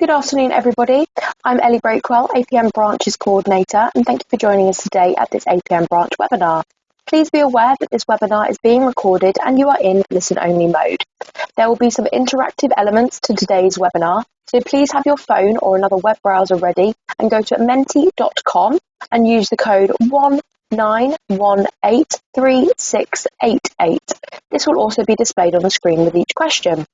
Good afternoon, everybody. I'm Ellie Breakwell, APM Branches Coordinator, and thank you for joining us today at this APM Branch webinar. Please be aware that this webinar is being recorded and you are in listen-only mode. There will be some interactive elements to today's webinar, so please have your phone or another web browser ready and go to menti.com and use the code 19183688. This will also be displayed on the screen with each question.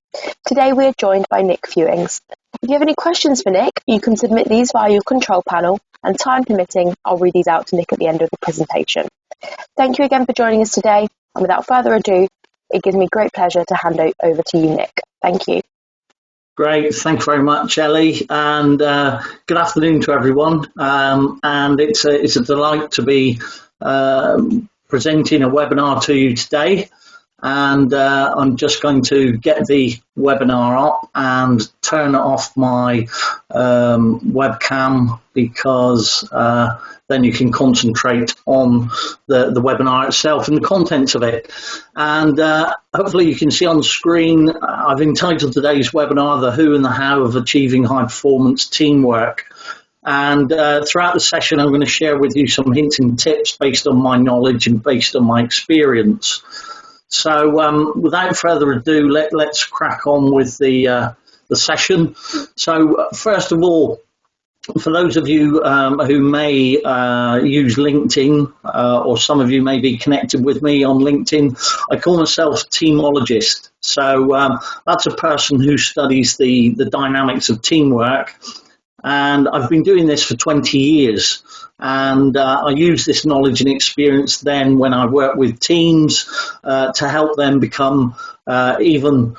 Today we are joined by Nick Fewings. If you have any questions for Nick, you can submit these via your control panel, and time permitting, I'll read these out to Nick at the end of the presentation. Thank you again for joining us today, and without further ado, it gives me great pleasure to hand it over to you, Nick. Thank you. Great, thank you very much, Ellie, and good afternoon to everyone. And it's a delight to be presenting a webinar to you today. And I'm just going to get the webinar up and turn off my webcam, because then you can concentrate on the webinar itself and the contents of it. And hopefully you can see on the screen, I've entitled today's webinar, The Who and the How of Achieving High Performance Teamwork. And throughout the session, I'm going to share with you some hints and tips based on my knowledge and based on my experience. So without further ado, let's crack on with the session. So first of all, for those of you who may use LinkedIn, or some of you may be connected with me on LinkedIn, I call myself a teamologist. So that's a person who studies the dynamics of teamwork. And I've been doing this for 20 years. And I use this knowledge and experience then when I work with teams to help them become even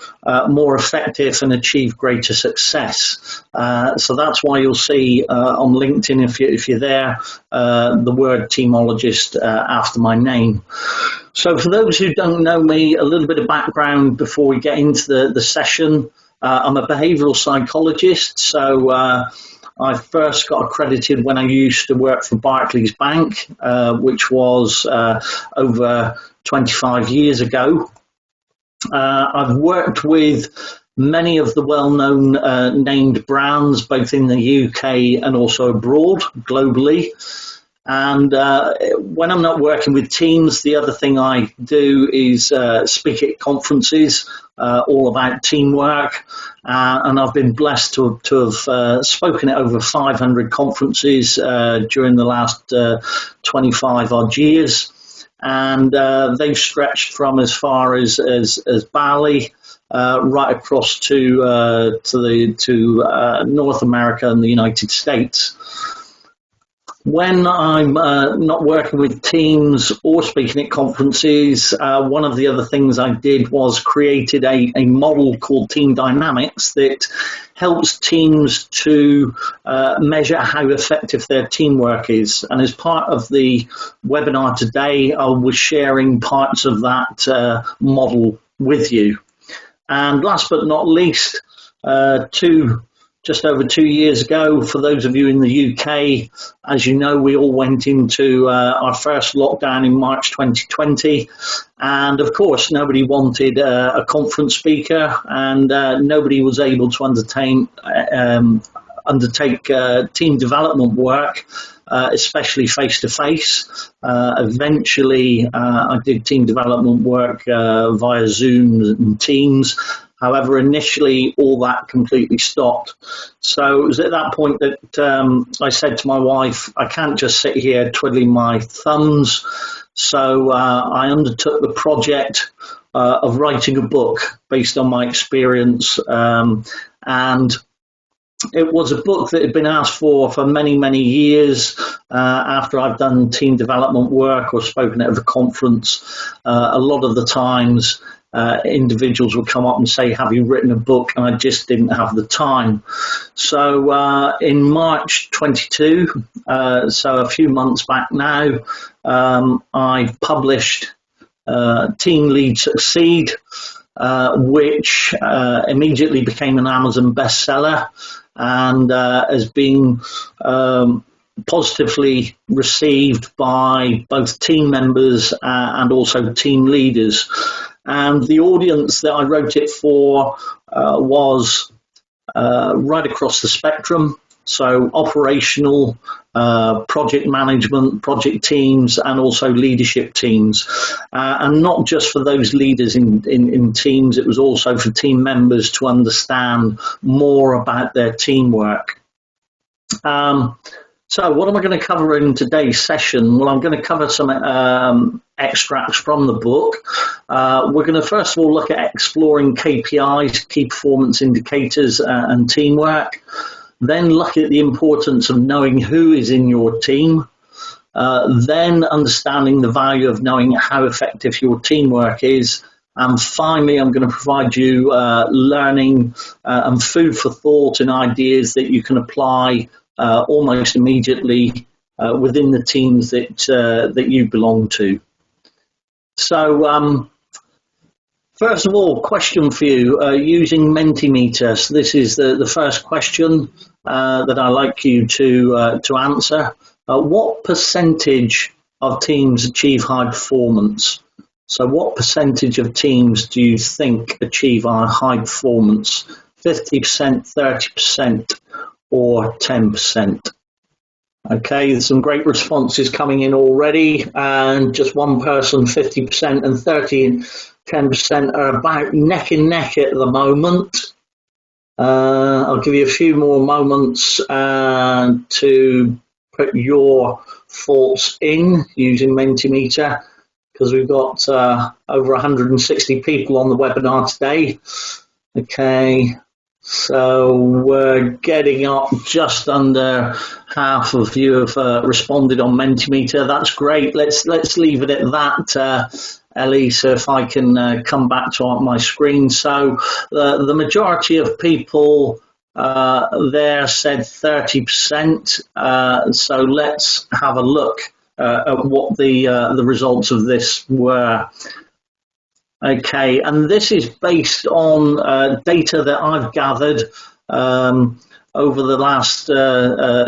more effective and achieve greater success. So that's why you'll see on LinkedIn, if you're there, the word teamologist after my name. So for those who don't know me, a little bit of background before we get into the session. I'm a behavioural psychologist, so I first got accredited when I used to work for Barclays Bank, which was over 25 years ago. I've worked with many of the well-known named brands, both in the UK and also abroad, globally. And when I'm not working with teams, the other thing I do is speak at conferences, all about teamwork. And I've been blessed to have spoken at over 500 conferences during the last 25 odd years. And they've stretched from as far as Bali, right across to North America and the United States. When I'm not working with teams or speaking at conferences, one of the other things I did was created a model called Team Dynamics that helps teams to measure how effective their teamwork is. And as part of the webinar today, I was sharing parts of that model with you. And last but not least, just over 2 years ago, for those of you in the UK, as you know, we all went into our first lockdown in March 2020. And of course, nobody wanted a conference speaker, and nobody was able to undertake team development work, especially face-to-face. Eventually, I did team development work via Zoom and Teams. However, initially, all that completely stopped. So it was at that point that I said to my wife, I can't just sit here twiddling my thumbs. So I undertook the project of writing a book based on my experience. And it was a book that had been asked for many, many years after I've done team development work or spoken at a conference. A lot of the times, individuals would come up and say, have you written a book? And I just didn't have the time. So in March 22, so a few months back now, I published Team Lead Succeed, which immediately became an Amazon bestseller and has been positively received by both team members and also team leaders. And the audience that I wrote it for was right across the spectrum. So operational, project management, project teams, and also leadership teams. And not just for those leaders in teams, it was also for team members to understand more about their teamwork. So what am I going to cover in today's session? Well, I'm going to cover some extracts from the book. We're going to first of all look at exploring KPIs, key performance indicators, and teamwork. Then look at the importance of knowing who is in your team. Then understanding the value of knowing how effective your teamwork is. And finally, I'm going to provide you learning and food for thought and ideas that you can apply almost immediately within the teams that you belong to. So, first of all, question for you, using Mentimeter. So this is the first question that I'd like you to answer. What percentage of teams achieve high performance? So what percentage of teams do you think achieve high performance? 50%, 30%, or 10%? Okay, there's some great responses coming in already, and just one person, 50%, and 30 and 10% are about neck and neck at the moment. I'll give you a few more moments to put your thoughts in using Mentimeter, because we've got over 160 people on the webinar today. Okay, so we're getting up just under half of you have responded on Mentimeter. That's great. Let's leave it at that, Ellie. So if I can come back to my screen. So the majority of people there said 30%. So let's have a look at what the results of this were. Okay, and this is based on data that I've gathered over the last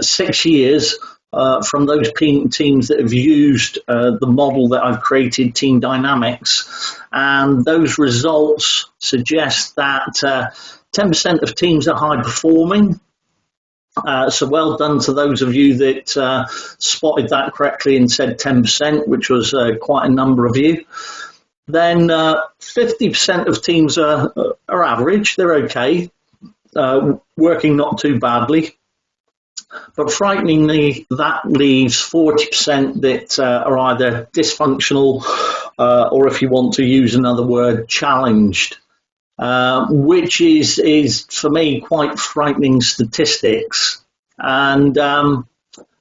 6 years from those teams that have used the model that I've created, Team Dynamics, and those results suggest that 10% of teams are high performing. So well done to those of you that spotted that correctly and said 10%, which was quite a number of you. Then 50% of teams are average, they're okay, working not too badly. But frighteningly, that leaves 40% that are either dysfunctional or, if you want to use another word, challenged, which is for me quite frightening statistics. And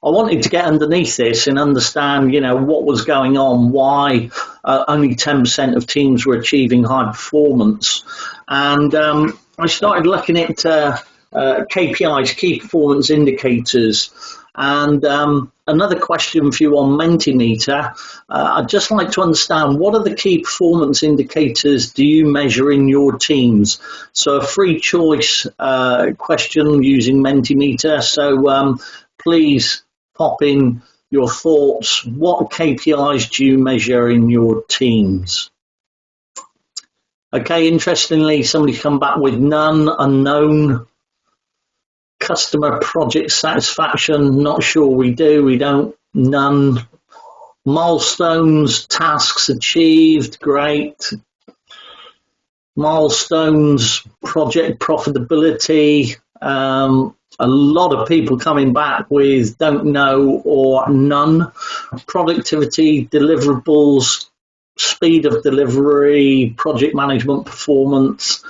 I wanted to get underneath this and understand, what was going on, why only 10% of teams were achieving high performance. And I started looking at KPIs, key performance indicators. And another question for you on Mentimeter, I'd just like to understand, what are the key performance indicators do you measure in your teams? So a free choice question using Mentimeter. So please pop in your thoughts. What KPIs do you measure in your teams? Okay, interestingly, somebody come back with none, unknown. Customer project satisfaction, not sure we do, we don't, none. Milestones, tasks achieved, great. Milestones, project profitability, a lot of people coming back with don't know or none. Productivity, deliverables, speed of delivery, project management performance,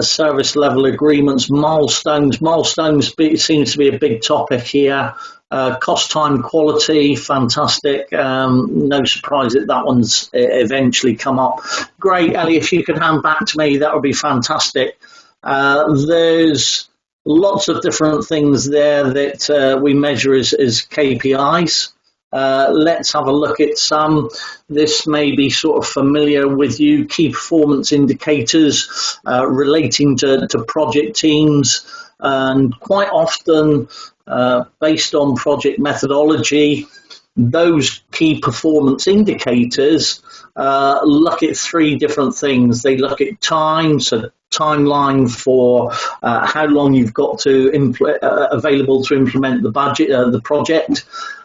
service level agreements, milestones. Milestones seems to be a big topic here. Cost time quality, fantastic. No surprise that one's eventually come up. Great, Ellie, if you could hand back to me, that would be fantastic. There's lots of different things there that we measure as KPIs. Let's have a look at some. This may be sort of familiar with you. Key performance indicators relating to project teams, and quite often based on project methodology, those key performance indicators look at three different things. They look at time, so timeline for how long you've got to available to implement the project.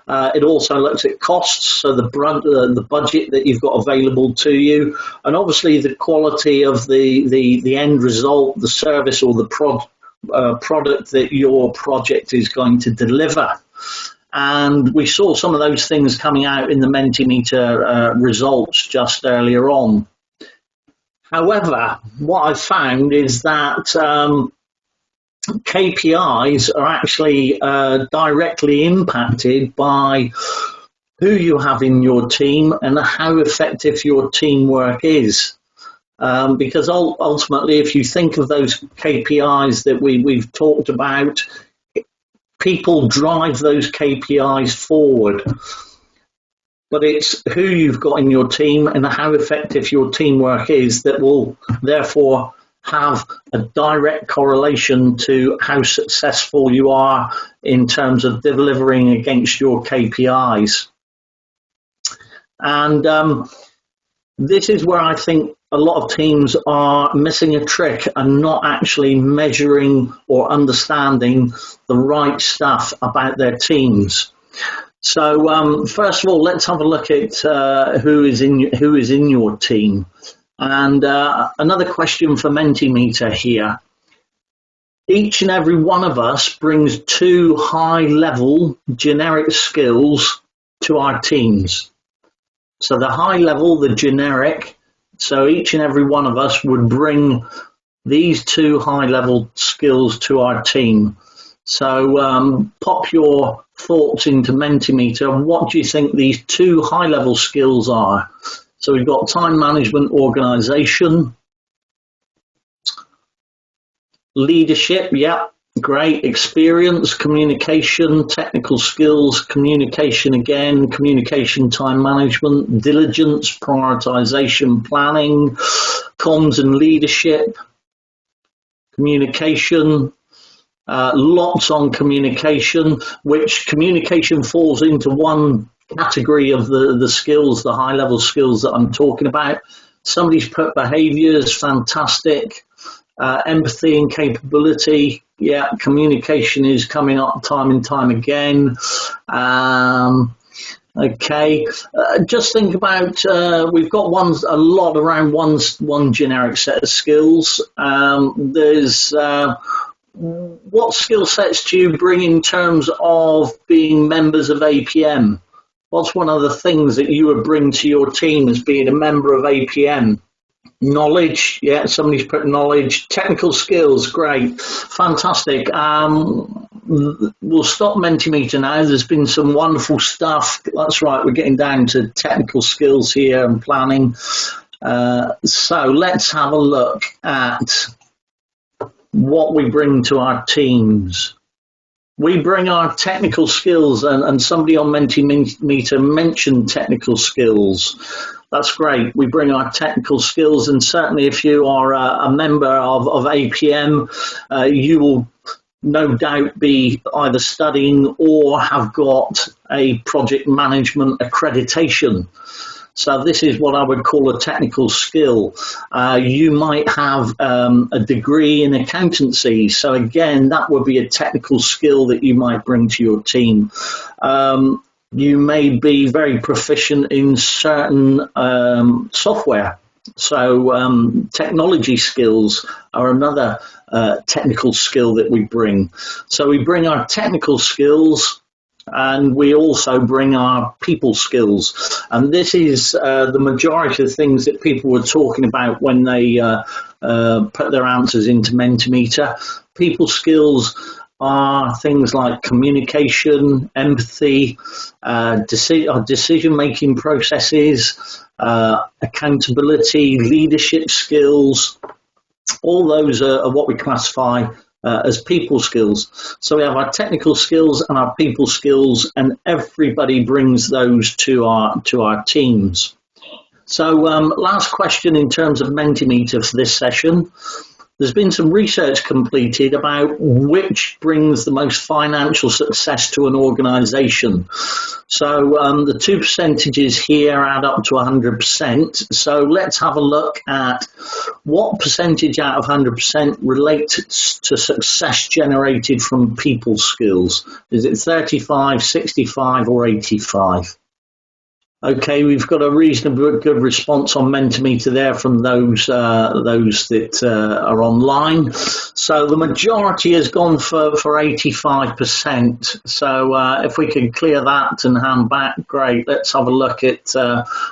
It also looks at costs, so the budget that you've got available to you, and obviously the quality of the end result, the service or the product that your project is going to deliver. And we saw some of those things coming out in the Mentimeter results just earlier on. However, what I found is that KPIs are actually directly impacted by who you have in your team and how effective your teamwork is. Because ultimately, if you think of those KPIs that we've talked about, people drive those KPIs forward. But it's who you've got in your team and how effective your teamwork is that will therefore have a direct correlation to how successful you are in terms of delivering against your KPIs. And this is where I think a lot of teams are missing a trick and not actually measuring or understanding the right stuff about their teams. So first of all, let's have a look at who is in your team. And another question for Mentimeter here. Each and every one of us brings 2 high-level generic skills to our teams. So the high level, the generic, so each and every one of us would bring these 2 high-level skills to our team. So pop your thoughts into Mentimeter. What do you think these 2 high-level skills are? So we've got time management, organization, leadership, yeah, great, experience, communication, technical skills, communication again, communication, time management, diligence, prioritization, planning, comms and leadership, communication, lots on communication, which communication falls into one category of the skills, the high level skills that I'm talking about. Somebody's put behaviors, fantastic. Empathy and capability, yeah, communication is coming up time and time again. Okay, just think about, we've got a lot around one generic set of skills. There's what skill sets do you bring in terms of being members of APM? What's one of the things that you would bring to your team as being a member of APM? Knowledge, yeah, somebody's put knowledge. Technical skills, great, fantastic. We'll stop Mentimeter now. There's been some wonderful stuff. That's right, we're getting down to technical skills here and planning. So let's have a look at what we bring to our teams. We bring our technical skills, and somebody on Mentimeter mentioned technical skills. That's great. We bring our technical skills, and certainly if you are a member of APM, you will no doubt be either studying or have got a project management accreditation. So this is what I would call a technical skill. You might have a degree in accountancy. So again, that would be a technical skill that you might bring to your team. You may be very proficient in certain software. So technology skills are another technical skill that we bring. So we bring our technical skills, and we also bring our people skills. And this is the majority of things that people were talking about when they put their answers into Mentimeter. People skills are things like communication, empathy, decision-making processes, accountability, leadership skills. All those are what we classify as people skills. So we have our technical skills and our people skills, and everybody brings those to our teams. So last question in terms of Mentimeter for this session. there's been some research completed about which brings the most financial success to an organisation. So the two percentages here add up to 100%. So let's have a look at what percentage out of 100% relates to success generated from people skills. Is it 35, 65 or 85? Okay, we've got a reasonably good response on Mentimeter there from those that are online. So the majority has gone for 85%. So if we can clear that and hand back, great. Let's have a look at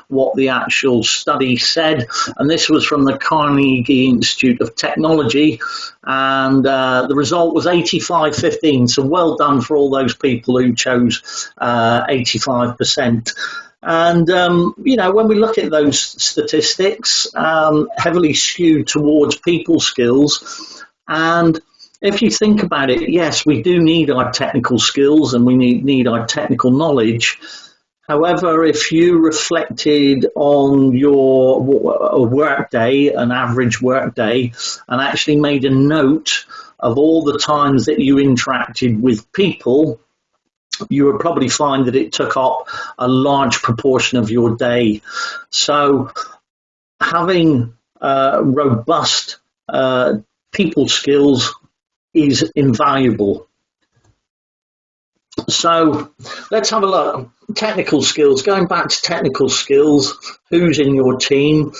what the actual study said. And this was from the Carnegie Institute of Technology. And the result was 85-15. So well done for all those people who chose 85%. And, when we look at those statistics, heavily skewed towards people skills. And if you think about it, yes, we do need our technical skills and we need our technical knowledge. However, if you reflected on your workday, an average workday, and actually made a note of all the times that you interacted with people, you would probably find that it took up a large proportion of your day. So having robust people skills is invaluable. So let's have a look. Technical skills, going back to technical skills, who's in your team?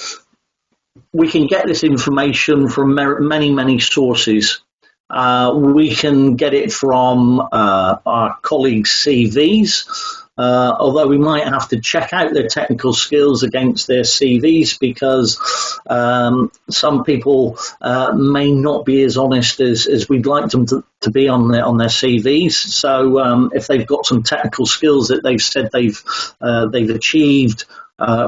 We can get this information from many sources. We can get it from our colleagues' CVs, although we might have to check out their technical skills against their CVs because some people may not be as honest as we'd like them to be on their CVs. So if they've got some technical skills that they've said they've achieved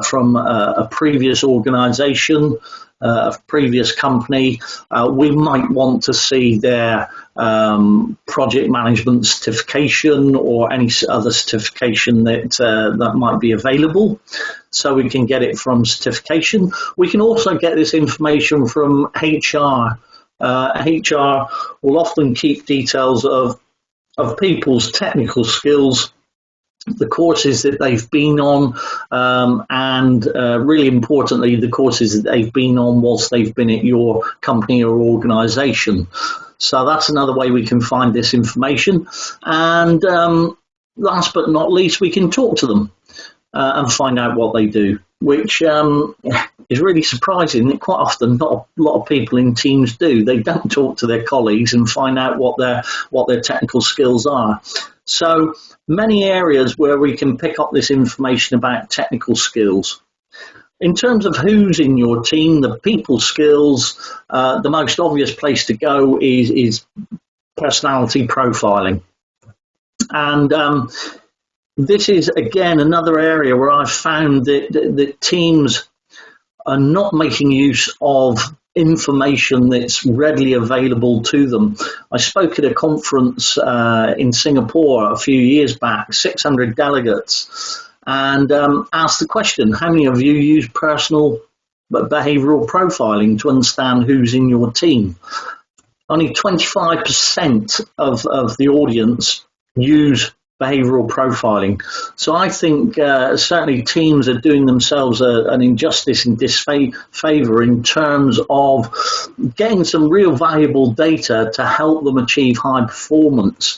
from a previous organisation, a previous company, we might want to see their project management certification or any other certification that might be available. So we can get it from certification. We can also get this information from HR. HR will often keep details of people's technical skills, the courses that they've been on, and really importantly, the courses that they've been on whilst they've been at your company or organisation. So that's another way we can find this information. And last but not least, we can talk to them and find out what they do, which is really surprising that quite often not a lot of people in teams do. They don't talk to their colleagues and find out what their technical skills are. So many areas where we can pick up this information about technical skills. In terms of who's in your team, the people skills, the most obvious place to go is personality profiling. And this is, again, another area where I've found that teams are not making use of information that's readily available to them. I spoke at a conference in Singapore a few years back, 600 delegates, and asked the question, how many of you use personal behavioural profiling to understand who's in your team? Only 25% of the audience use behavioural profiling. So I think certainly teams are doing themselves an injustice and disfavour in terms of getting some real valuable data to help them achieve high performance.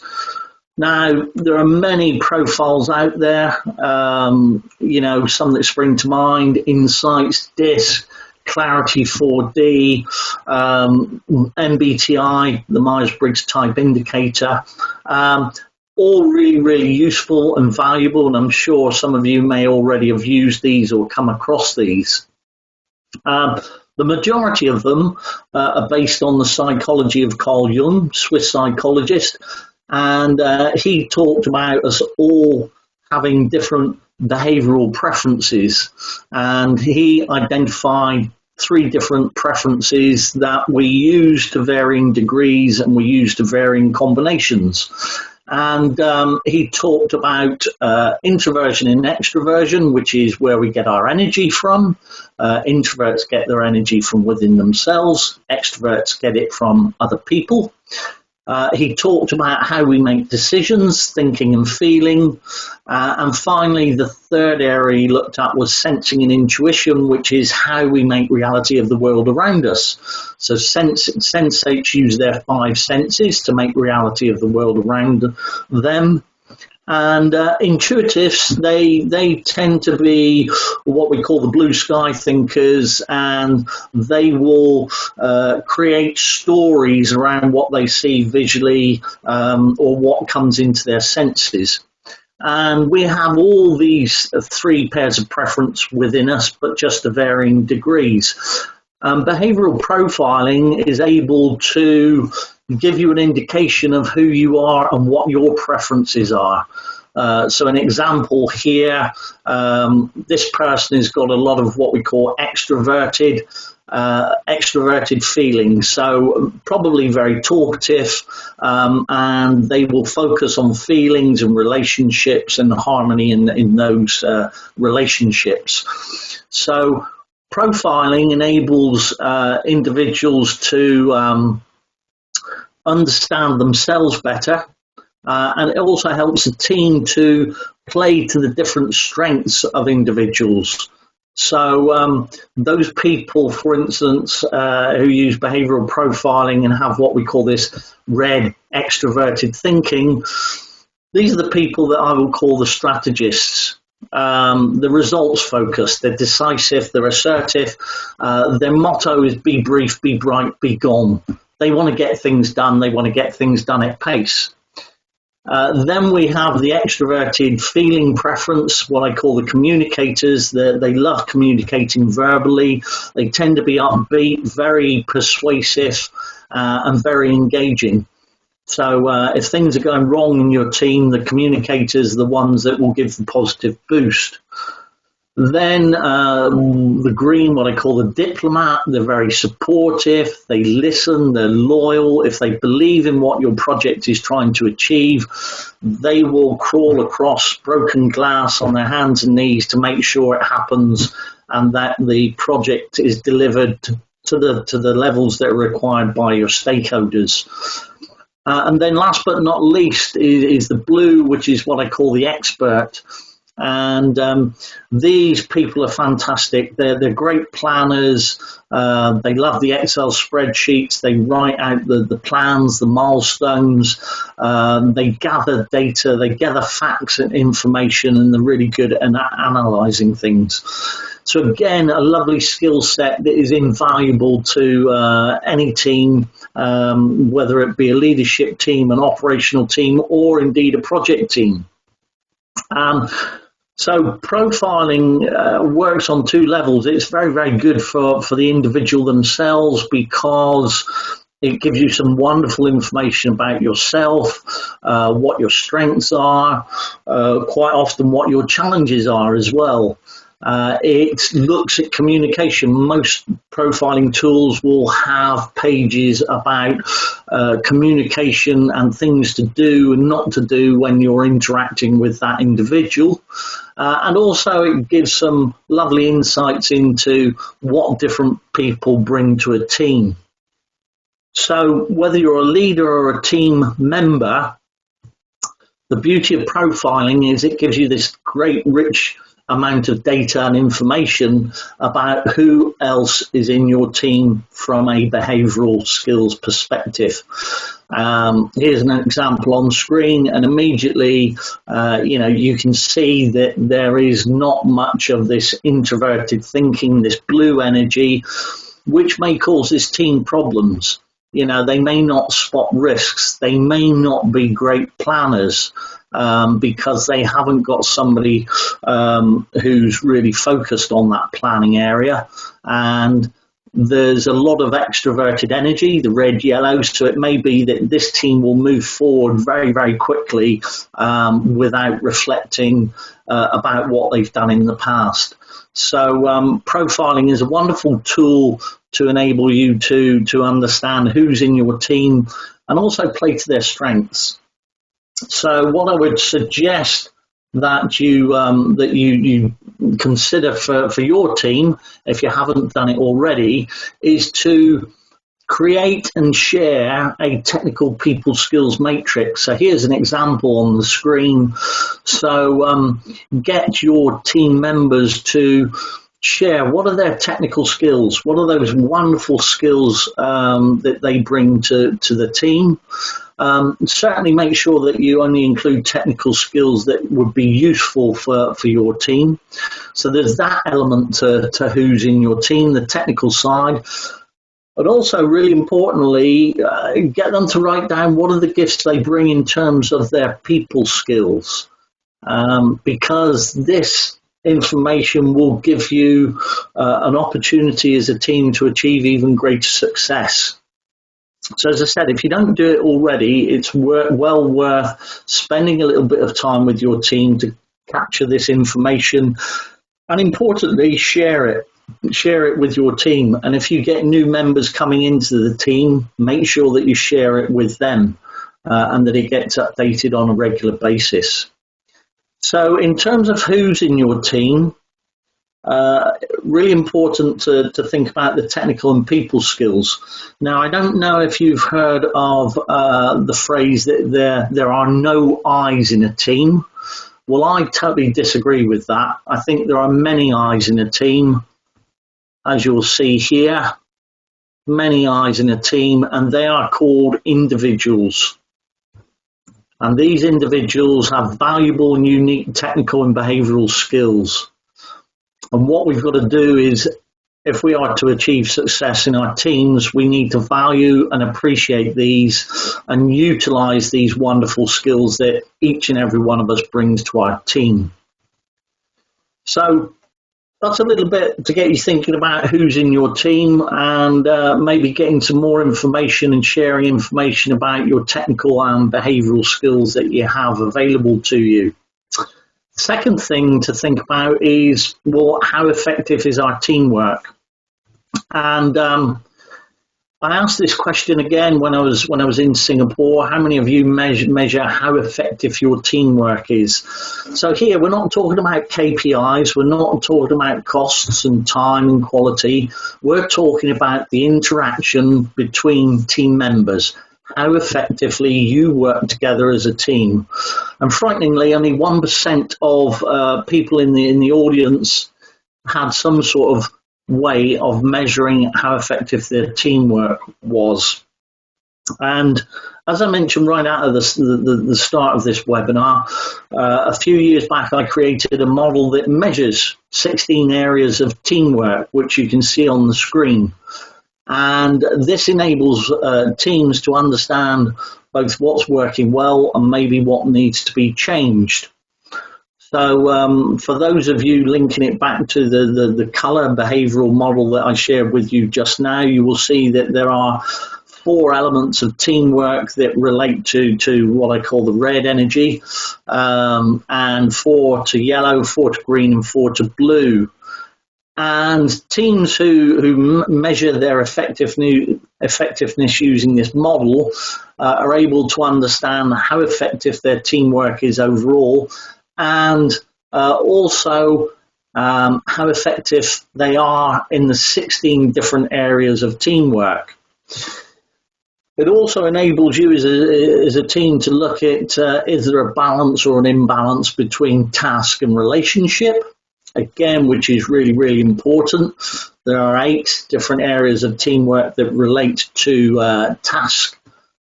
Now, there are many profiles out there, some that spring to mind: Insights, DISC, Clarity 4D, MBTI, the Myers-Briggs Type Indicator. All really, really useful and valuable, and I'm sure some of you may already have used these or come across these. The majority of them are based on the psychology of Carl Jung, Swiss psychologist, and he talked about us all having different behavioural preferences, and he identified 3 different preferences that we use to varying degrees and we use to varying combinations. And he talked about introversion and extroversion, which is where we get our energy from. Introverts get their energy from within themselves. Extroverts get it from other people. He talked about how we make decisions, thinking and feeling. And finally, the third area he looked at was sensing and intuition, which is how we make reality of the world around us. So sensates use their 5 senses to make reality of the world around them. And intuitives, they tend to be what we call the blue sky thinkers, and they will create stories around what they see visually or what comes into their senses. And we have all these 3 pairs of preference within us, but just to varying degrees. Behavioral profiling is able to give you an indication of who you are and what your preferences are. So an example here, this person has got a lot of what we call extroverted feelings, so probably very talkative, and they will focus on feelings and relationships and harmony in those relationships. So profiling enables individuals to understand themselves better, and it also helps the team to play to the different strengths of individuals. So those people, for instance, who use behavioral profiling and have what we call this red extroverted thinking, these are the people that I will call the strategists. The results focused, they're decisive, they're assertive. Their motto is be brief, be bright, be gone. They want to get things done. They want to get things done at pace. Then we have the extroverted feeling preference, what I call the communicators. They love communicating verbally. They tend to be upbeat, very persuasive, and very engaging. So if things are going wrong in your team, the communicators are the ones that will give the positive boost. Then the green, what I call the diplomat, they're very supportive, they listen, they're loyal. If they believe in what your project is trying to achieve, they will crawl across broken glass on their hands and knees to make sure it happens and that the project is delivered to the levels that are required by your stakeholders. And then last but not least is the blue, which is what I call the expert. And these people are fantastic. They're great planners. They love the Excel spreadsheets. They write out the plans, the milestones. They gather data. They gather facts and information, and they're really good at analysing things. So again, a lovely skill set that is invaluable to any team, whether it be a leadership team, an operational team, or indeed a project team. So profiling works on 2 levels. It's very, very good for the individual themselves because it gives you some wonderful information about yourself, what your strengths are, quite often what your challenges are as well. It looks at communication. Most profiling tools will have pages about communication and things to do and not to do when you're interacting with that individual. And also it gives some lovely insights into what different people bring to a team. So whether you're a leader or a team member, the beauty of profiling is it gives you this great rich amount of data and information about who else is in your team from a behavioral skills perspective. Here's an example on screen, and immediately you can see that there is not much of this introverted thinking, this blue energy, which may cause this team problems. They may not spot risks, they may not be great planners, because they haven't got somebody who's really focused on that planning area. And there's a lot of extroverted energy, the red, yellow, so it may be that this team will move forward very, very quickly without reflecting about what they've done in the past. So profiling is a wonderful tool to enable you to understand who's in your team and also play to their strengths. So what I would suggest that you consider for your team, if you haven't done it already, is to create and share a technical people skills matrix. So here's an example on the screen. So get your team members to share what are their technical skills, what are those wonderful skills that they bring to the team. Certainly make sure that you only include technical skills that would be useful for your team. So there's that element to who's in your team, the technical side. But also, really importantly, get them to write down what are the gifts they bring in terms of their people skills, because this information will give you an opportunity as a team to achieve even greater success. So as I said, if you don't do it already, it's well worth spending a little bit of time with your team to capture this information, and importantly, share it with your team. And if you get new members coming into the team, make sure that you share it with them and that it gets updated on a regular basis. So in terms of who's in your team, really important to think about the technical and people skills. Now, I don't know if you've heard of the phrase that there are no I's in a team. Well, I totally disagree with that. I think there are many I's in a team. As you'll see here, many I's in a team, and they are called individuals. And these individuals have valuable and unique technical and behavioural skills. And what we've got to do is, if we are to achieve success in our teams, we need to value and appreciate these and utilise these wonderful skills that each and every one of us brings to our team. So that's a little bit to get you thinking about who's in your team, and maybe getting some more information and sharing information about your technical and behavioural skills that you have available to you. Second thing to think about is, well, how effective is our teamwork? And I asked this question again when I was in Singapore. How many of you measure how effective your teamwork is? So here we're not talking about KPIs. We're not talking about costs and time and quality. We're talking about the interaction between team members, how effectively you work together as a team. And frighteningly, only 1% of people in the audience had some sort of way of measuring how effective their teamwork was. And as I mentioned right out of the start of this webinar, a few years back I created a model that measures 16 areas of teamwork, which you can see on the screen. And this enables teams to understand both what's working well and maybe what needs to be changed. So for those of you linking it back to the colour behavioural model that I shared with you just now, you will see that there are 4 elements of teamwork that relate to what I call the red energy, and 4 to yellow, 4 to green, and 4 to blue. And teams who measure their effectiveness using this model are able to understand how effective their teamwork is overall, and also how effective they are in the 16 different areas of teamwork. It also enables you as a team to look at is there a balance or an imbalance between task and relationship, again, which is really, really important. There are 8 different areas of teamwork that relate to task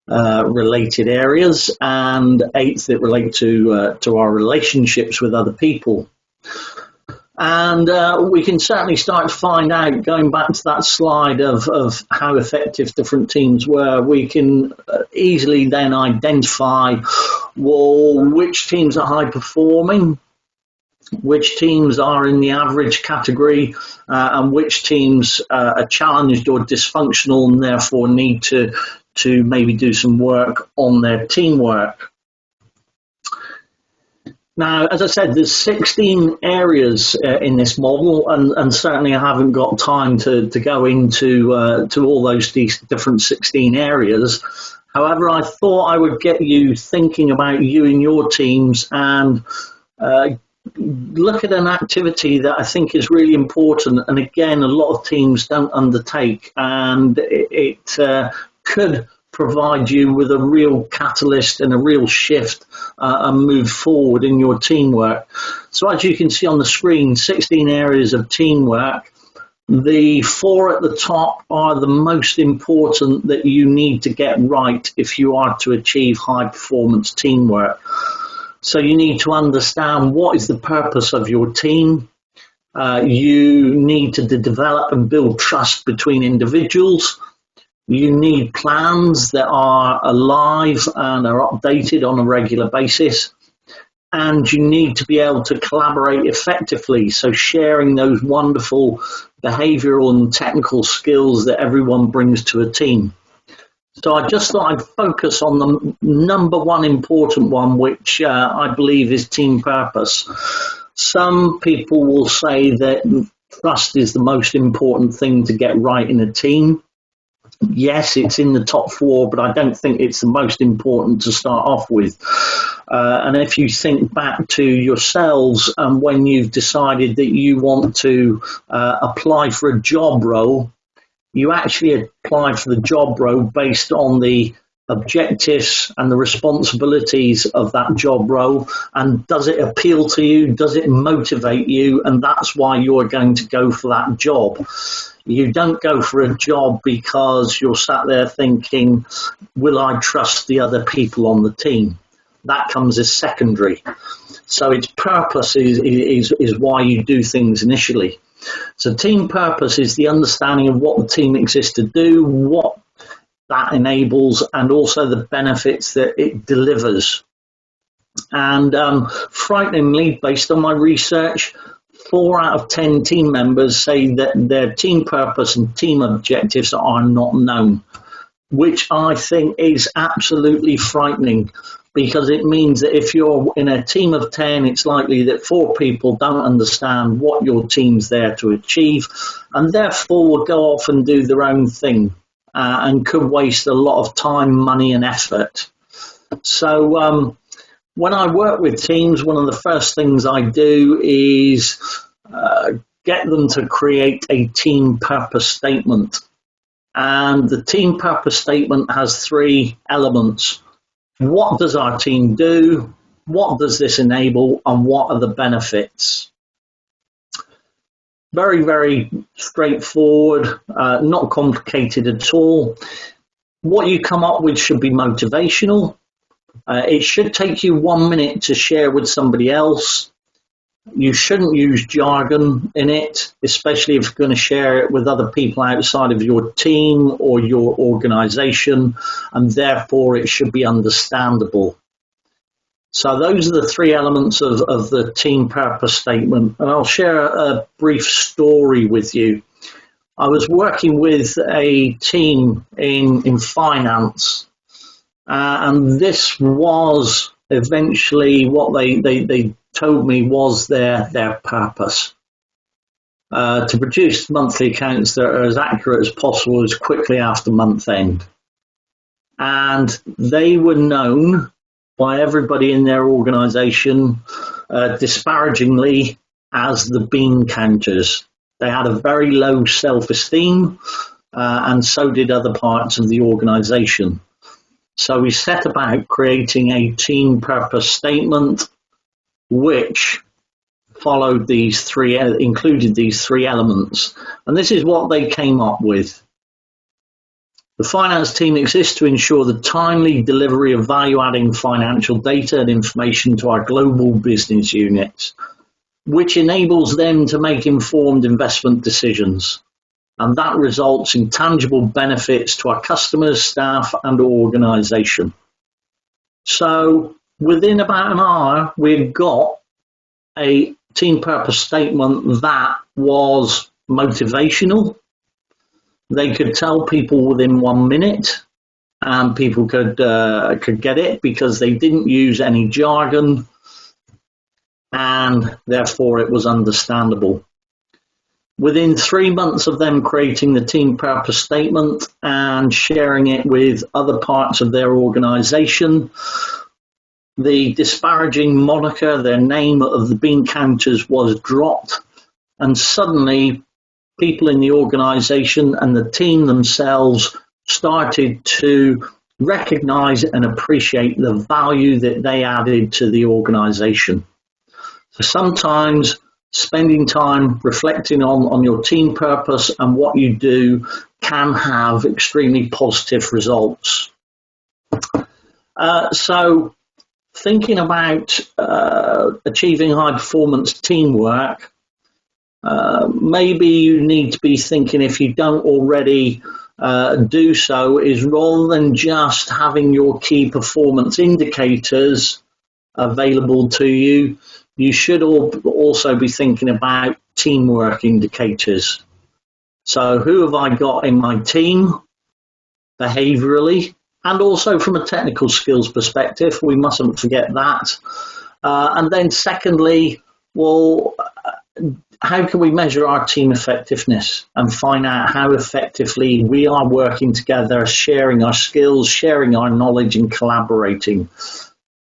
related areas, and 8 that relate to our relationships with other people. And we can certainly start to find out, going back to that slide of how effective different teams were, we can easily then identify, well, which teams are high performing, which teams are in the average category, and which teams are challenged or dysfunctional and therefore need to maybe do some work on their teamwork. Now, as I said, there's 16 areas in this model, and certainly I haven't got time to go into all those different 16 areas. However, I thought I would get you thinking about you and your teams and look at an activity that I think is really important. And again, a lot of teams don't undertake, and it could provide you with a real catalyst and a real shift and move forward in your teamwork. So as you can see on the screen, 16 areas of teamwork. The 4 at the top are the most important that you need to get right if you are to achieve high performance teamwork. So you need to understand what is the purpose of your team. You need to develop and build trust between individuals. You need plans that are alive and are updated on a regular basis. And you need to be able to collaborate effectively. So sharing those wonderful behavioral and technical skills that everyone brings to a team. So I just thought I'd focus on the number one important one, which I believe is team purpose. Some people will say that trust is the most important thing to get right in a team. Yes, it's in the top 4, but I don't think it's the most important to start off with. And if you think back to yourselves and when you've decided that you want to apply for a job role, you actually apply for the job role based on the objectives and the responsibilities of that job role. And does it appeal to you? Does it motivate you? And that's why you're going to go for that job. You don't go for a job because you're sat there thinking, will I trust the other people on the team? That comes as secondary. So its purpose is why you do things initially. So team purpose is the understanding of what the team exists to do, what that enables, and also the benefits that it delivers. And frighteningly, based on my research, 4 out of 10 team members say that their team purpose and team objectives are not known, which I think is absolutely frightening, because it means that if you're in a team of 10, it's likely that 4 people don't understand what your team's there to achieve, and therefore will go off and do their own thing and could waste a lot of time, money and effort. So when I work with teams, one of the first things I do is get them to create a team purpose statement. And the team purpose statement has 3 elements. What does our team do? What does this enable? And what are the benefits? Very, very straightforward, not complicated at all. What you come up with should be motivational. It should take you 1 minute to share with somebody else. You shouldn't use jargon in it, especially if you're going to share it with other people outside of your team or your organization, and therefore it should be understandable. So those are the 3 elements of the team purpose statement, and I'll share a brief story with you. I was working with a team in finance, and this was eventually what they told me was their purpose. To produce monthly accounts that are as accurate as possible as quickly after month end. And they were known by everybody in their organization disparagingly as the bean counters. They had a very low self-esteem, and so did other parts of the organization. So we set about creating a team purpose statement which included these 3 elements. And this is what they came up with. The finance team exists to ensure the timely delivery of value-adding financial data and information to our global business units, which enables them to make informed investment decisions. And that results in tangible benefits to our customers, staff, and organization. So within about an hour, we got a team purpose statement that was motivational. They could tell people within 1 minute, and people could get it because they didn't use any jargon, and therefore it was understandable. Within 3 months of them creating the team purpose statement and sharing it with other parts of their organisation, the disparaging moniker, their name of the bean counters, was dropped, and suddenly people in the organisation and the team themselves started to recognise and appreciate the value that they added to the organisation. So sometimes spending time reflecting on your team purpose and what you do can have extremely positive results. So thinking about achieving high performance teamwork, maybe you need to be thinking, if you don't already do so, is rather than just having your key performance indicators available to you, you should also be thinking about teamwork indicators. So who have I got in my team behaviourally, and also from a technical skills perspective? We mustn't forget that. And then secondly, well, how can we measure our team effectiveness and find out how effectively we are working together, sharing our skills, sharing our knowledge and collaborating?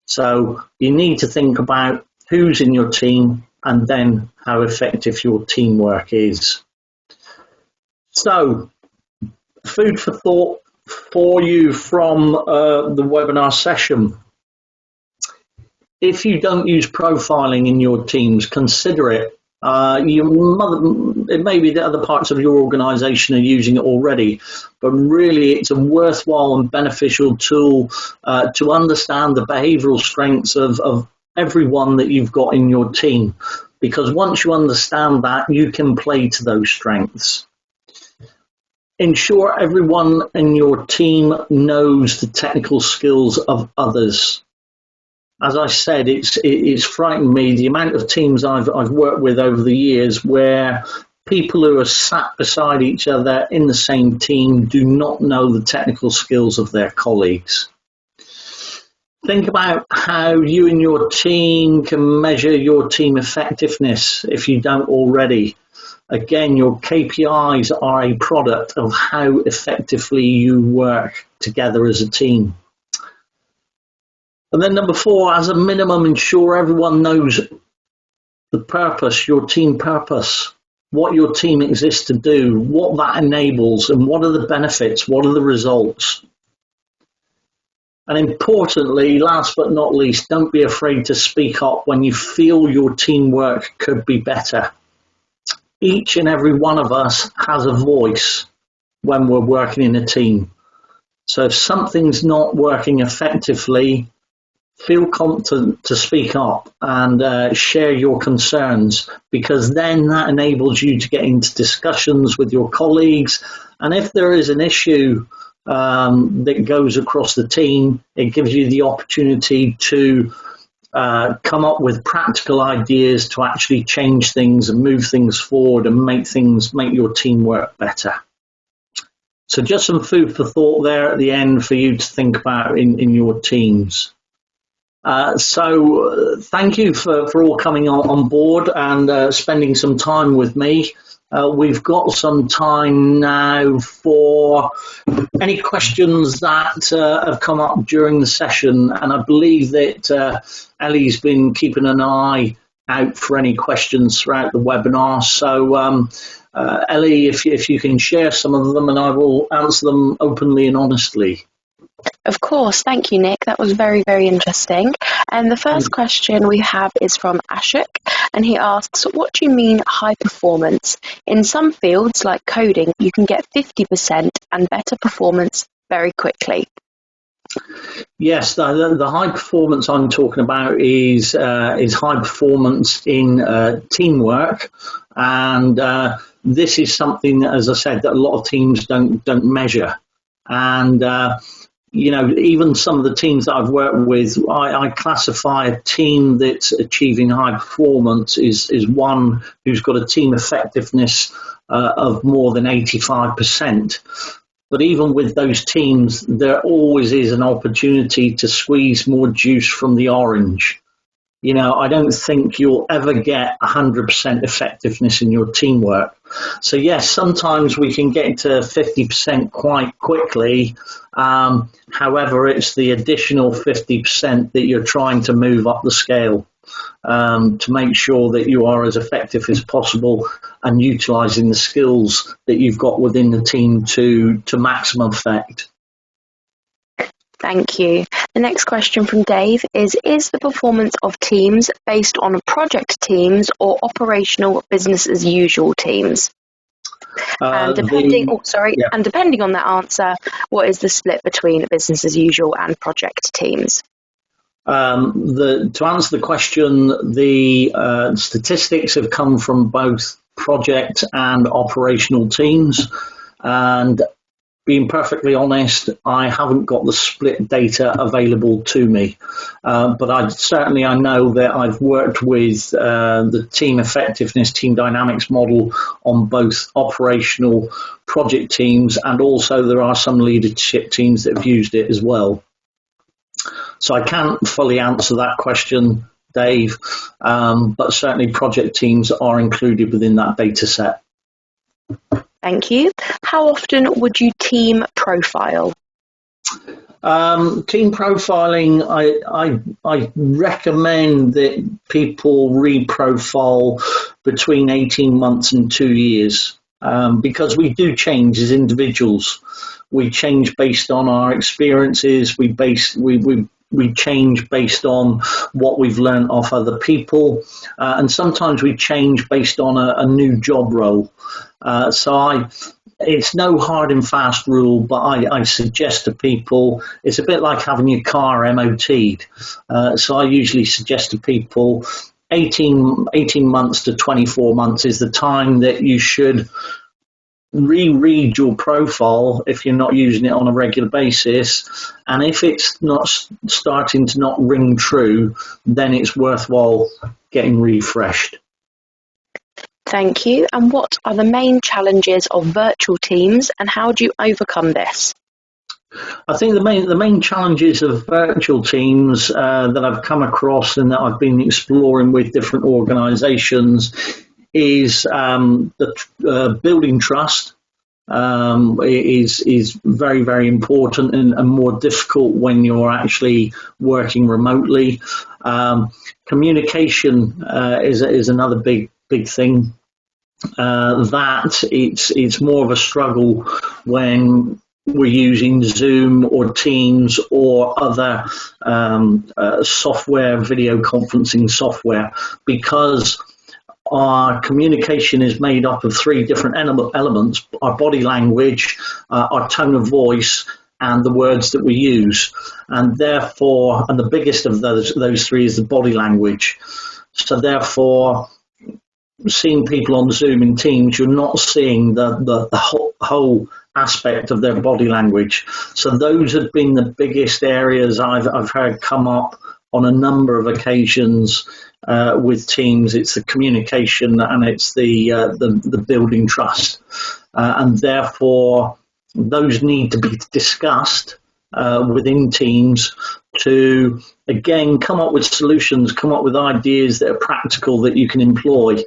So you need to think about who's in your team and then how effective your teamwork is. So, food for thought for you from the webinar session. If you don't use profiling in your teams, consider it. It may be that other parts of your organisation are using it already, but really it's a worthwhile and beneficial tool to understand the behavioural strengths of everyone that you've got in your team, because once you understand that, you can play to those strengths. Ensure everyone in your team knows the technical skills of others. As I said, it's frightened me the amount of teams I've worked with over the years where people who are sat beside each other in the same team do not know the technical skills of their colleagues. Think about how you and your team can measure your team effectiveness if you don't already. Again, your KPIs are a product of how effectively you work together as a team. And then number 4, as a minimum, ensure everyone knows the purpose, your team purpose, what your team exists to do, what that enables, and what are the benefits, what are the results. And importantly, last but not least, don't be afraid to speak up when you feel your teamwork could be better. Each and every one of us has a voice when we're working in a team. So if something's not working effectively, feel confident to speak up and share your concerns, because then that enables you to get into discussions with your colleagues. And if there is an issue that goes across the team, it gives you the opportunity to come up with practical ideas to actually change things and move things forward and make your team work better. So just some food for thought there at the end for you to think about in your teams. So thank you for all coming on board and spending some time with me. We've got some time now for any questions that have come up during the session, and I believe that Ellie's been keeping an eye out for any questions throughout the webinar. So Ellie, if you can share some of them, and I will answer them openly and honestly. Of course, thank you, Nick. That was very, very interesting. And the first question we have is from Ashok, and he asks, what do you mean high performance? In some fields, like coding, you can get 50% and better performance very quickly. Yes, the high performance I'm talking about is high performance in teamwork, and this is something, as I said, that a lot of teams don't measure. And even some of the teams that I've worked with, I classify a team that's achieving high performance is one who's got a team effectiveness of more than 85%. But even with those teams, there always is an opportunity to squeeze more juice from the orange. I don't think you'll ever get 100% effectiveness in your teamwork. So yes, sometimes we can get to 50% quite quickly. However, it's the additional 50% that you're trying to move up the scale to make sure that you are as effective as possible and utilising the skills that you've got within the team to maximum effect. Thank you. The next question from Dave is the performance of teams based on project teams or operational business as usual teams? And depending on that answer, what is the split between business as usual and project teams? To answer the question, the statistics have come from both project and operational teams, and being perfectly honest, I haven't got the split data available to me, but I know that I've worked with the team effectiveness, team dynamics model on both operational project teams, and also there are some leadership teams that have used it as well. So I can't fully answer that question, Dave, but certainly project teams are included within that data set. Thank you. How often would you team profile? Team profiling, I recommend that people reprofile between 18 months and 2 years, because we do change as individuals. We change based on our experiences. We change based on what we've learned off other people, and sometimes we change based on a new job role. It's no hard and fast rule, but I suggest to people, it's a bit like having your car MOT'd. So I usually suggest to people 18 months to 24 months is the time that you should reread your profile if you're not using it on a regular basis, and if it's not starting to not ring true, then it's worthwhile getting refreshed. Thank you. And what are the main challenges of virtual teams, and how do you overcome this? I think the main challenges of virtual teams that I've come across and that I've been exploring with different organisations is the building trust. Is very, very important and more difficult when you're actually working remotely. Communication is another big thing. That it's more of a struggle when we're using Zoom or Teams or other software, video conferencing software, because our communication is made up of three different elements: our body language, our tone of voice, and the words that we use. And therefore, and the biggest of those three is the body language. So therefore, seeing people on Zoom and Teams, you're not seeing the whole aspect of their body language. So those have been the biggest areas I've heard come up on a number of occasions with teams. It's the communication and it's the building trust, and therefore those need to be discussed within teams to again come up with solutions, come up with ideas that are practical that you can employ.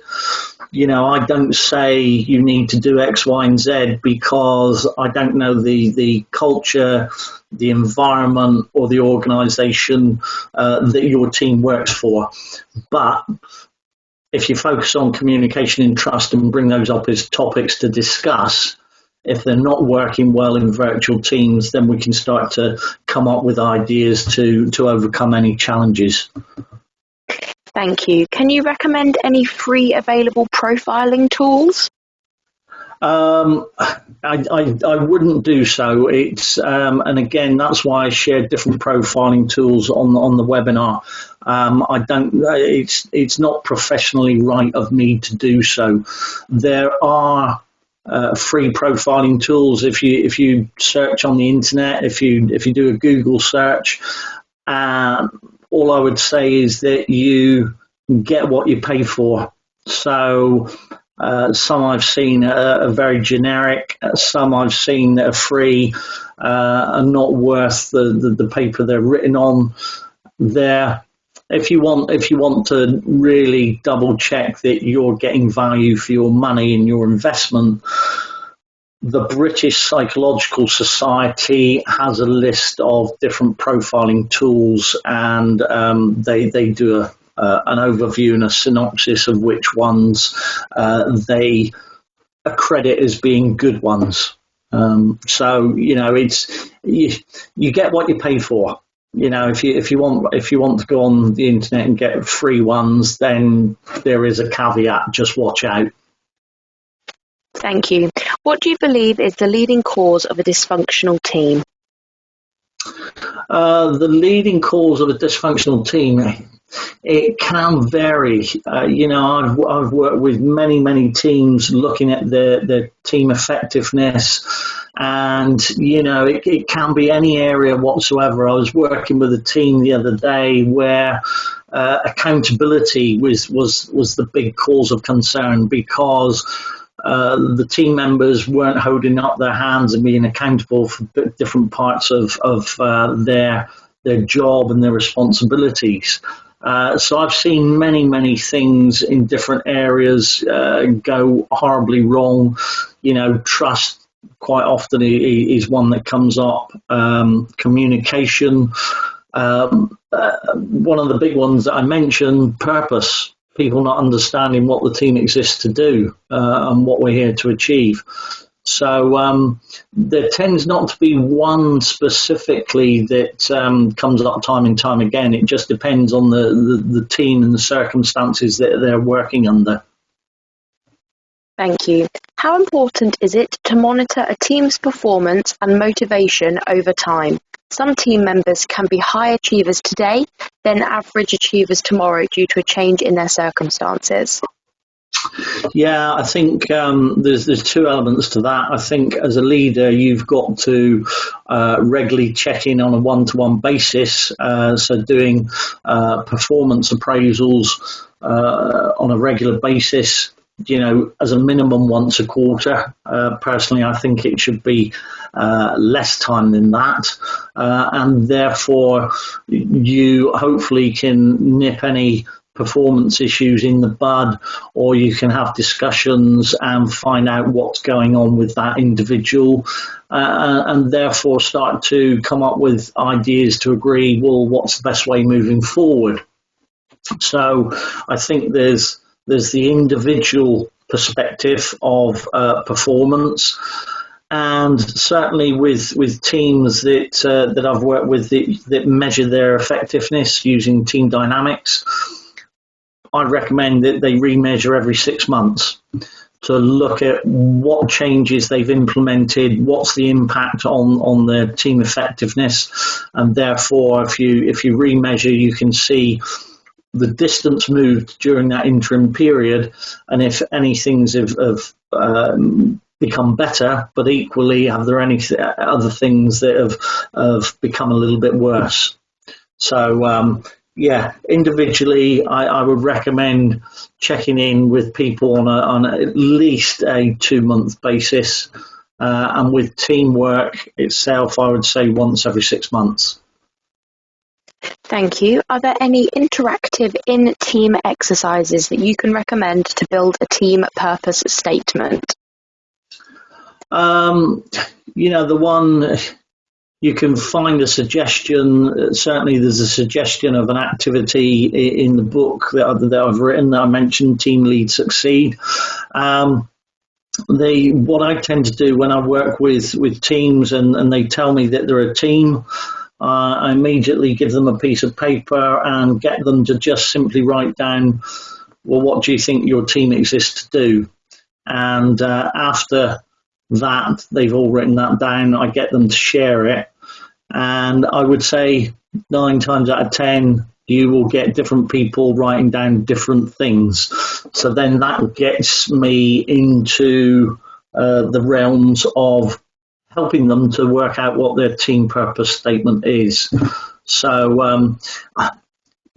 I don't say you need to do X, Y, and Z because I don't know the culture, the environment, or the organisation that your team works for. But if you focus on communication and trust and bring those up as topics to discuss, if they're not working well in virtual teams, then we can start to come up with ideas to overcome any challenges. Thank you. Can you recommend any free available profiling tools? I wouldn't do so. It's and again, that's why I shared different profiling tools on the webinar. I don't. It's not professionally right of me to do so. There are free profiling tools. If you search on the internet, if you do a Google search, all I would say is that you get what you pay for. So some I've seen are very generic. Some I've seen that are free and not worth the paper they're written on. They're if you want to really double check that you're getting value for your money and your investment, the British Psychological Society has a list of different profiling tools, and they do an overview and a synopsis of which ones they accredit as being good ones. So it's you get what you pay for. If you want to go on the internet and get free ones, then there is a caveat. Just watch out. Thank you. What do you believe is the leading cause of a dysfunctional team? The leading cause of a dysfunctional team, it can vary. I've worked with many teams looking at their team effectiveness, and it can be any area whatsoever. I was working with a team the other day where accountability was the big cause of concern, because the team members weren't holding up their hands and being accountable for different parts of their job and their responsibilities. So I've seen many things in different areas go horribly wrong. Trust quite often is one that comes up. Communication. One of the big ones that I mentioned, purpose. People not understanding what the team exists to do and what we're here to achieve. So there tends not to be one specifically that comes up time and time again. It just depends on the team and the circumstances that they're working under. Thank you. How important is it to monitor a team's performance and motivation over time? Some team members can be high achievers today, then average achievers tomorrow due to a change in their circumstances. Yeah, I think there's two elements to that. I think as a leader, you've got to regularly check in on a one-to-one basis. So doing performance appraisals on a regular basis, as a minimum once a quarter. Personally, I think it should be less time than that. And therefore, you hopefully can nip any performance issues in the bud, or you can have discussions and find out what's going on with that individual, and therefore start to come up with ideas to agree, well, what's the best way moving forward. So I think there's the individual perspective of performance, and certainly with teams that I've worked with that measure their effectiveness using team dynamics, I'd recommend that they remeasure every 6 months to look at what changes they've implemented, what's the impact on their team effectiveness, and therefore if you remeasure, you can see the distance moved during that interim period, and if any things have become better, but equally are there any other things that have become a little bit worse. So individually, I would recommend checking in with people on at least a 2-month basis, and with teamwork itself, I would say once every 6 months. Thank you. Are there any interactive in-team exercises that you can recommend to build a team purpose statement? The one, you can find a suggestion. Certainly there's a suggestion of an activity in the book that I've written that I mentioned, Team Lead Succeed. What I tend to do when I work with teams and they tell me that they're a team, I immediately give them a piece of paper and get them to just simply write down, well, what do you think your team exists to do? And after that, they've all written that down, I get them to share it. And I would say 9 times out of 10, you will get different people writing down different things. So then that gets me into the realms of helping them to work out what their team purpose statement is. So,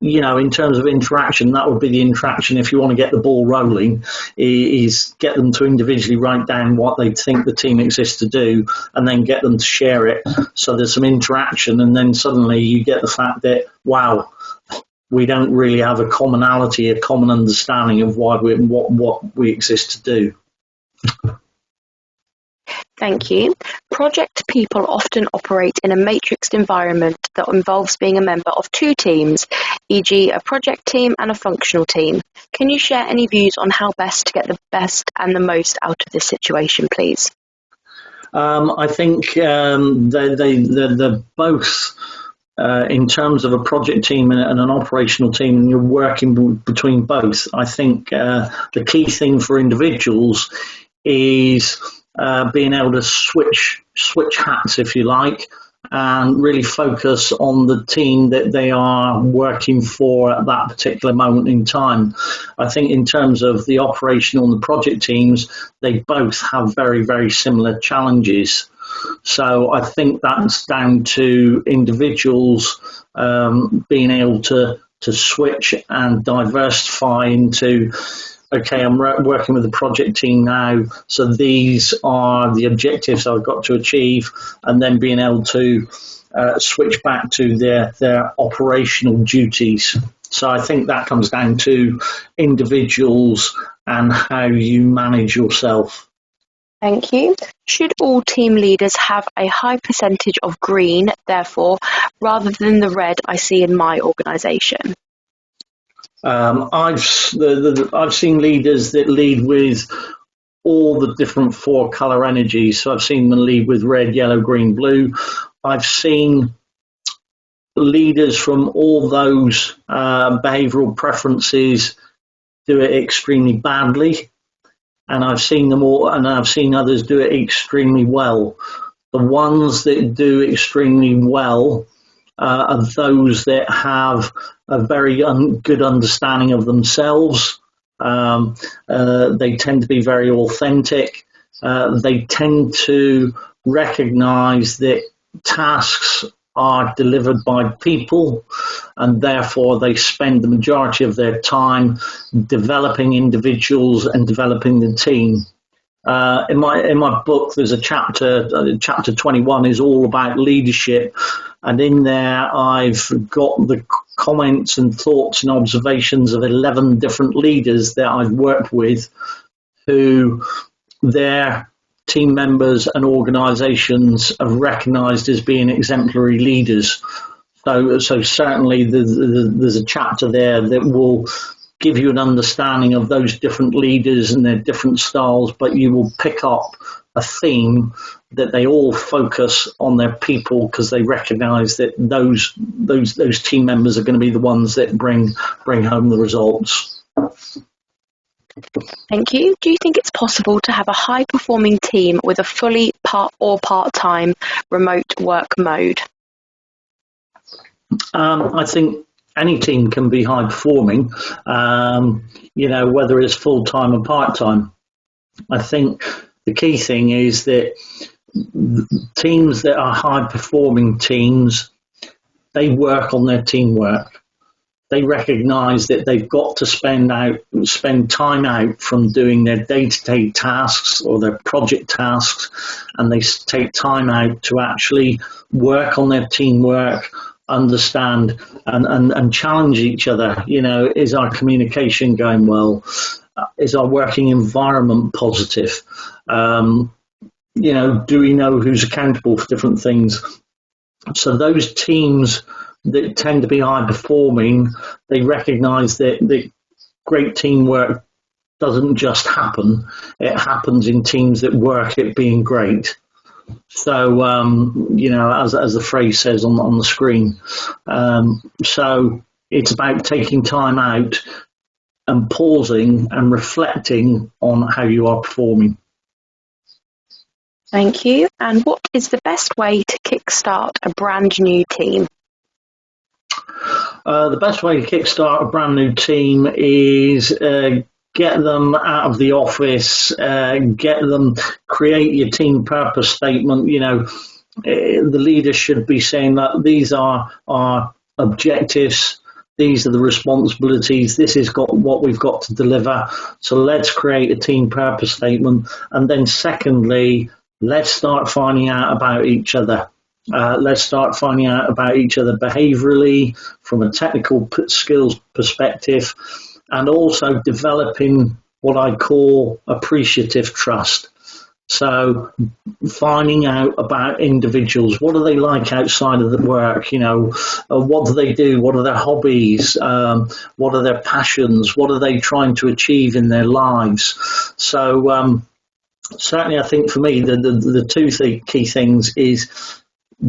in terms of interaction, that would be the interaction if you want to get the ball rolling, is get them to individually write down what they think the team exists to do and then get them to share it. So there's some interaction, and then suddenly you get the fact that, wow, we don't really have a commonality, a common understanding of what we exist to do. Thank you. Project people often operate in a matrixed environment that involves being a member of two teams, e.g. a project team and a functional team. Can you share any views on how best to get the best and the most out of this situation, please? I think they're both, in terms of a project team and an operational team, and you're working between both. I think the key thing for individuals is being able to switch hats, if you like, and really focus on the team that they are working for at that particular moment in time. I think in terms of the operational and the project teams, they both have very, very similar challenges. So I think that's down to individuals being able to switch and diversify into, okay, I'm working with the project team now, so these are the objectives I've got to achieve, and then being able to switch back to their operational duties. So I think that comes down to individuals and how you manage yourself. Thank you. Should all team leaders have a high percentage of green, therefore, rather than the red I see in my organisation? I've seen leaders that lead with all the different four colour energies. So I've seen them lead with red, yellow, green, blue. I've seen leaders from all those behavioural preferences do it extremely badly, and I've seen them all, and I've seen others do it extremely well. The ones that do extremely well are those that have a very good understanding of themselves. They tend to be very authentic. They tend to recognize that tasks are delivered by people, and therefore they spend the majority of their time developing individuals and developing the team. In my book, there's a chapter 21 is all about leadership, and in there I've got the comments and thoughts and observations of 11 different leaders that I've worked with, who their team members and organisations have recognised as being exemplary leaders. So certainly there's a chapter there that will give you an understanding of those different leaders and their different styles, but you will pick up a theme that they all focus on their people, because they recognise that those team members are going to be the ones that bring home the results. Thank you. Do you think it's possible to have a high-performing team with a fully part-time remote work mode? I think any team can be high-performing, whether it's full-time or part-time. I think the key thing is that teams that are high-performing teams, they work on their teamwork. They recognise that they've got to spend time out from doing their day-to-day tasks or their project tasks, and they take time out to actually work on their teamwork, understand and challenge each other. Is our communication going well? Is our working environment positive? Do we know who's accountable for different things? So those teams that tend to be high performing, they recognise that great teamwork doesn't just happen. It happens in teams that work at being great. So, as the phrase says on the screen. So it's about taking time out and pausing and reflecting on how you are performing. Thank you. And what is the best way to kickstart a brand new team? The best way to kickstart a brand new team is get them out of the office, create your team purpose statement. The leader should be saying that these are our objectives, these are the responsibilities, this is what we've got to deliver. So let's create a team purpose statement. And then secondly, let's start finding out about each other. Let's start finding out about each other behaviourally from a technical skills perspective, and also developing what I call appreciative trust. So finding out about individuals, what are they like outside of the work? What do they do? What are their hobbies? What are their passions? What are they trying to achieve in their lives? So certainly, I think for me, the two key things is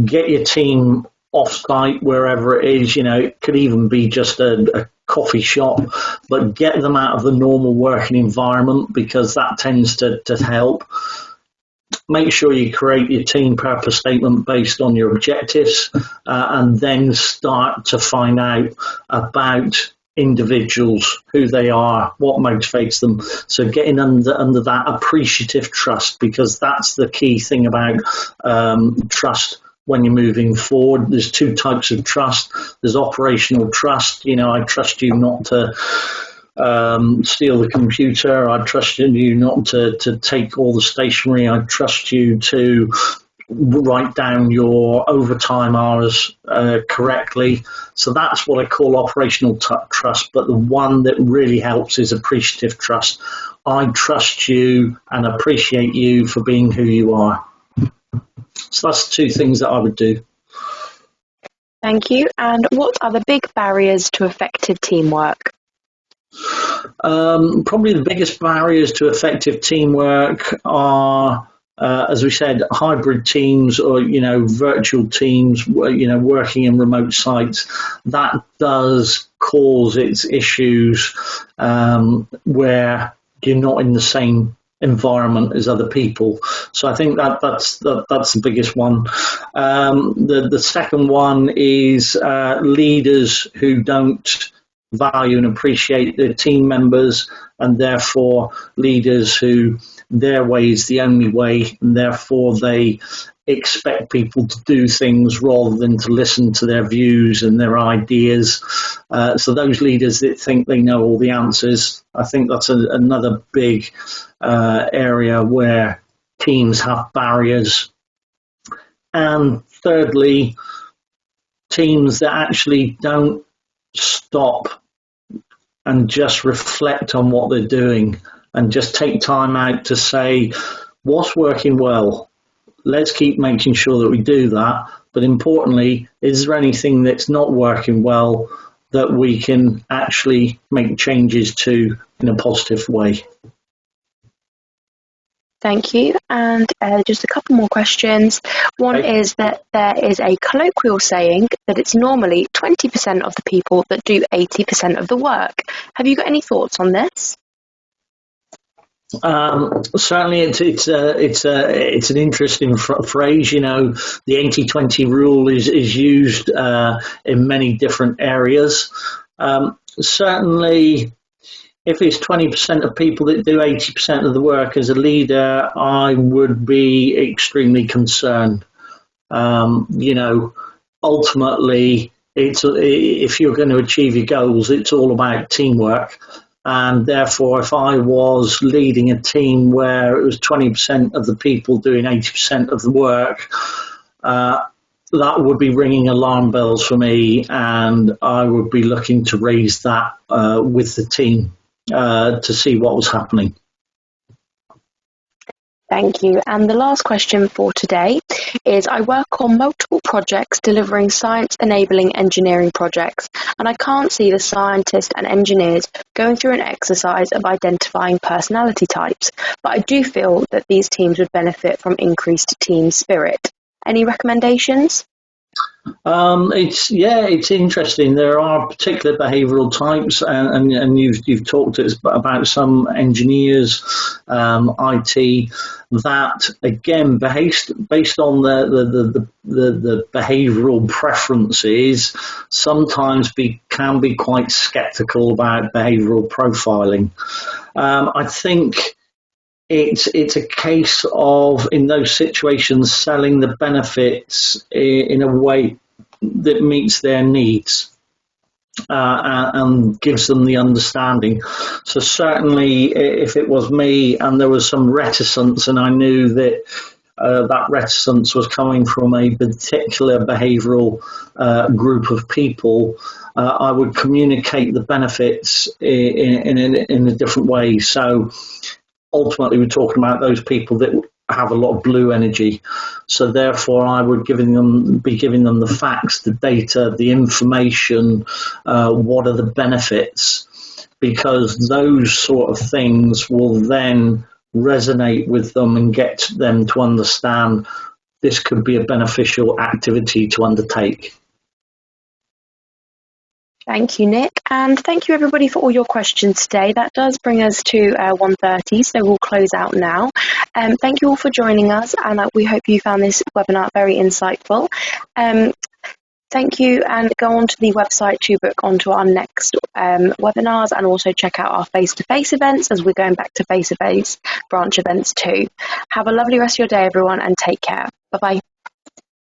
get your team off-site wherever it is. It could even be just a coffee shop, but get them out of the normal working environment, because that tends to help. Make sure you create your team purpose statement based on your objectives, and then start to find out about individuals, who they are, what motivates them. So getting under that appreciative trust, because that's the key thing about trust when you're moving forward. There's two types of trust. There's operational trust. I trust you not to steal the computer. I trust you not to take all the stationery. I trust you to write down your overtime hours correctly. So that's what I call operational trust. But the one that really helps is appreciative trust. I trust you and appreciate you for being who you are. So that's the two things that I would do. Thank you. And what are the big barriers to effective teamwork? Probably the biggest barriers to effective teamwork are, as we said, hybrid teams, or virtual teams, working in remote sites. That does cause its issues where you're not in the same environment as other people. So I think that's the biggest one. The second one is leaders who don't value and appreciate their team members, and therefore leaders who their way is the only way, and therefore they expect people to do things rather than to listen to their views and their ideas. So those leaders that think they know all the answers, I think that's another big area where teams have barriers. And thirdly, teams that actually don't stop and just reflect on what they're doing and just take time out to say, what's working well? Let's keep making sure that we do that. But importantly, is there anything that's not working well that we can actually make changes to in a positive way? Thank you. And just a couple more questions. One is that there is a colloquial saying that it's normally 20% of the people that do 80% of the work. Have you got any thoughts on this? Certainly, it's an interesting phrase. The 80-20 rule is used in many different areas. Certainly, if it's 20% of people that do 80% of the work as a leader, I would be extremely concerned. Ultimately, if you're going to achieve your goals, it's all about teamwork. And therefore, if I was leading a team where it was 20% of the people doing 80% of the work, that would be ringing alarm bells for me, and I would be looking to raise that with the team to see what was happening. Thank you. And the last question for today is, I work on multiple projects delivering science-enabling engineering projects, and I can't see the scientists and engineers going through an exercise of identifying personality types, but I do feel that these teams would benefit from increased team spirit. Any recommendations? It's interesting. There are particular behavioural types, and you've talked about some engineers, IT, that again based on the behavioural preferences, sometimes can be quite sceptical about behavioural profiling. I think it's a case of, in those situations, selling the benefits in a way that meets their needs and gives them the understanding. So certainly, if it was me and there was some reticence and I knew that that reticence was coming from a particular behavioural group of people, I would communicate the benefits in a different way. So ultimately, we're talking about those people that have a lot of blue energy. So therefore, I would be giving them the facts, the data, the information, what are the benefits, because those sort of things will then resonate with them and get them to understand this could be a beneficial activity to undertake. Thank you, Nick, and thank you everybody for all your questions today. That does bring us to 1:30, so we'll close out now. Thank you all for joining us, and we hope you found this webinar very insightful. Thank you, and go onto the website to book onto our next webinars, and also check out our face-to-face events, as we're going back to face-to-face branch events too. Have a lovely rest of your day, everyone, and take care. Bye-bye.